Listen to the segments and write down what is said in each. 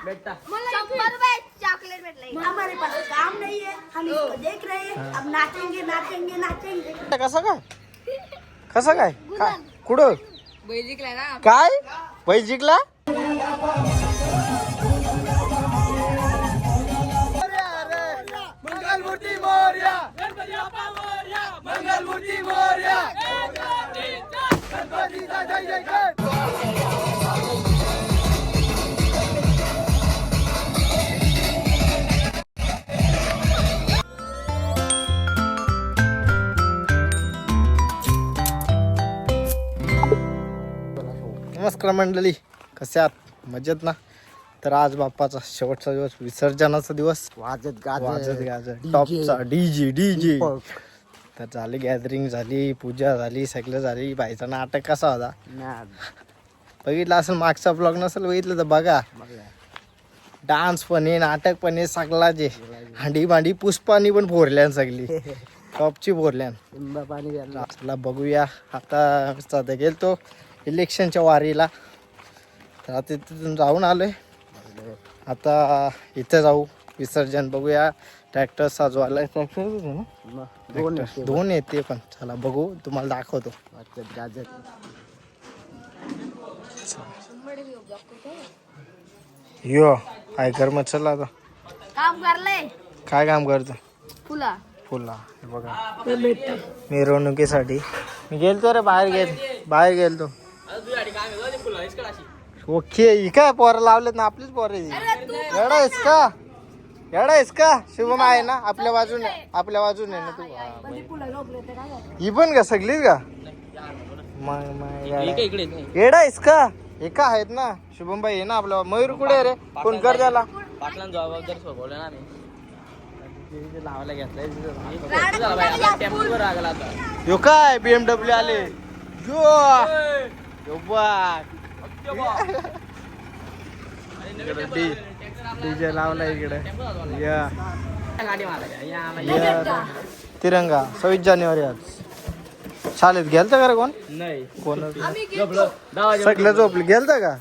बेटा चॉकलेट भेटला। हमारे पास काम नहीं है, हम इसको देख रहे हैं। अब नाचेंगे नाचेंगे नाचेंगे। कसं काय काय कुठं बैल जिंकला ना। काय बैल जिंकला? मंगलमूर्ती मोरया, गणपती बाप्पा मोरया, मंगलमूर्ती मोरया, गणपतीचा जय जयकार. नमस्कार मंडळी, कसे आहात? मजेत ना? तर आज बाप्पाचा शेवटचा दिवस, विसर्जनाचा दिवस. वाजत गाजत टॉपचा डीजे. तर झाली गॅदरिंग, झाली पूजा, झाली सगळं झाली. बाईचा नाटक कसा होता बघितला असेल, मागचा ब्लॉग नसेल बघितलं तर बघा. डान्स पण आहे, नाटक पण आहे, सगळा जे हांडी भांडी पुष्पानी पण फोरल्यान सगळी टॉपची फोरल्यान. चला बघूया. आता गेलतो इलेक्शनच्या वारीला, तर आता तिथून जाऊन आलोय. आता इथे जाऊ विसर्जन बघूया. ट्रॅक्टर साजवायला दोन येते पण चला बघू, तुम्हाला दाखवतो. यो काय कर मग चला आता काम करले. काय काम करतो? फुला हे बघा मिरवणुकीसाठी मी गेलतो रे, बाहेर गेलतो. ओके, ही काय पोरं लावलेत ना, आपलीच पोरं. येडा आहेस का? शुभम आहे ना आपल्या बाजूने ना तू. ही पण का सगळीच का? येडा आहेस का? हे का आहेत ना शुभम भाई आहे ना आपला. मयूर कुठे आहे रे? फोन कर त्याला. यो काय BMW आले डीजे लावला इकडे. तिरंगा 26 जानेवारी आज शाळेत गेलता का रे? कोण सगळं झोपले गेलता का?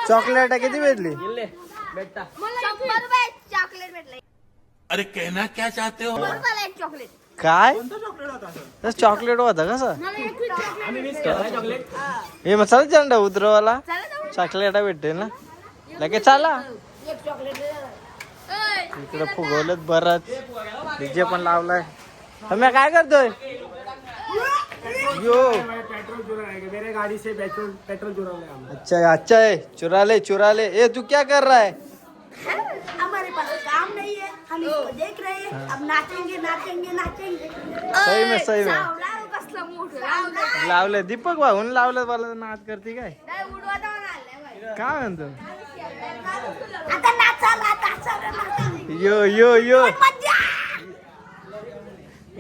चॉकलेट किती भेटली? चॉकलेट भेटला। अरे कहना क्या चाहते हो? चॉकलेट काय चॉकलेट होता कसं? हे मग चल झेंडा उतरवाला चॉकलेट भेटते ना लगे. चला इकडे फुगवलेत बरंच, डीजे पण लावलाय. तुम्ही काय करतोय? यो मेरे गाड़ी से पेट्रोल अच्छा है, चुरा ले. ए तू क्या कर रहा है? हमारे पास काम नहीं है, हम इसको देख रहे हैं. अब नाचेंगे नाचेंगे नाचेंगे. सही में लावले दीपक भाऊन लावलं. मला नाच करते काय म्हणतो? आता नाचायला यो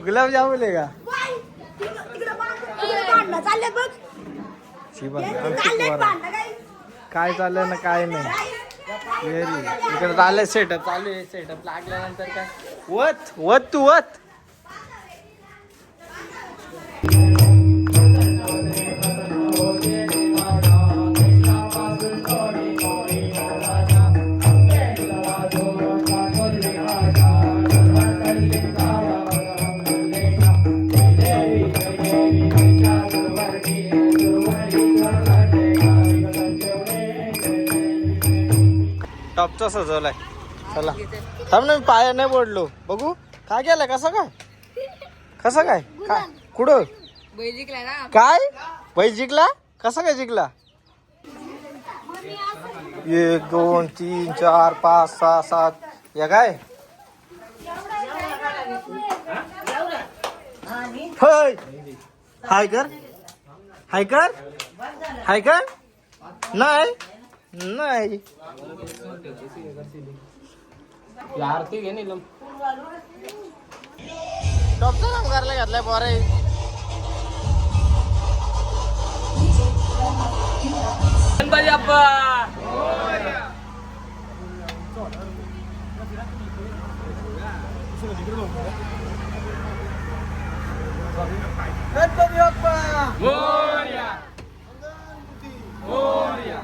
गुलाबजामुन आहे का? चालले बघ. काय चाललंय ना काय नाही. इकडे चाललंय सेटअप लागल्यानंतर काय वत तू टॉपचा सजवलाय. चला थांब ना, मी पाया नाही पडलो. बघू काय केलंय? कसं काय कुठं बैल जिंकला ना। काय बैल जिंकला? कसा काय जिंकला? 1 2 3 4 5 6 7 या काय? हाय कर नाही आरती घे नीलम. टॉपचा काम करायला घातलाय पोरे. गणपती बाप्पा गणपती बाप्पा मोरया. मोरया.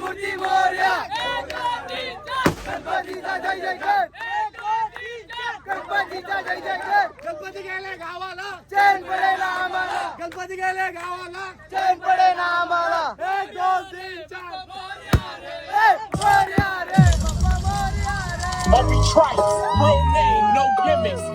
मूर्ती मोरया गणपतीचा जय जयकार गणपतीचा जय जयकार गणपती गेले गावाला चैन पडेल आम्हाला गणपती गेले गावाला चैन पडेल आम्हाला 1 2 3 4 मोरया रे बाप्पा मोरया रे Every trice, real name, no gimmicks.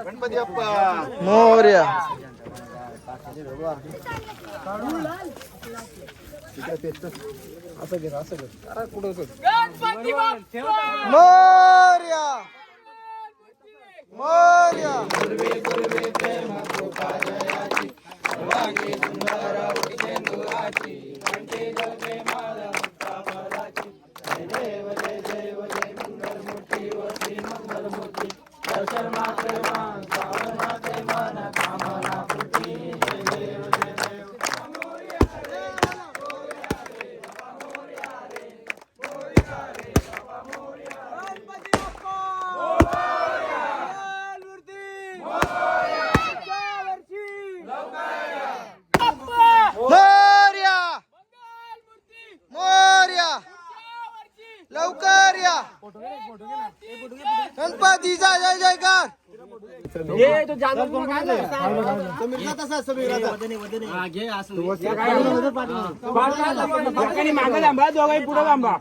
Ganpati Bappa Morya. असं घे असं घे कुठं मोरया मोरया. लवकर या गणपतीचा जय जयकार एकाने मागे थांबा दोघांनी पुढे थांबा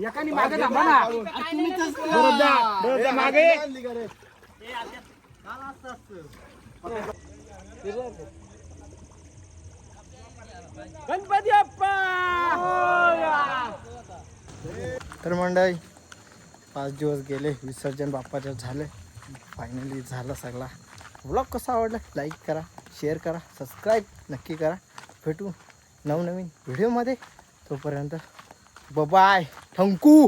एकाने मागे थांबा ना बरोबर मागे गणपती बाप्पा तर मंडळी 5 दिवस गेले विसर्जन बाप्पाचं झालं फायनली झालं सगळा व्लॉग कसा आवडला लाईक करा शेअर करा सबस्क्राईब नक्की करा भेटू नवनवीन व्हिडिओमध्ये तोपर्यंत बाय थँक्यू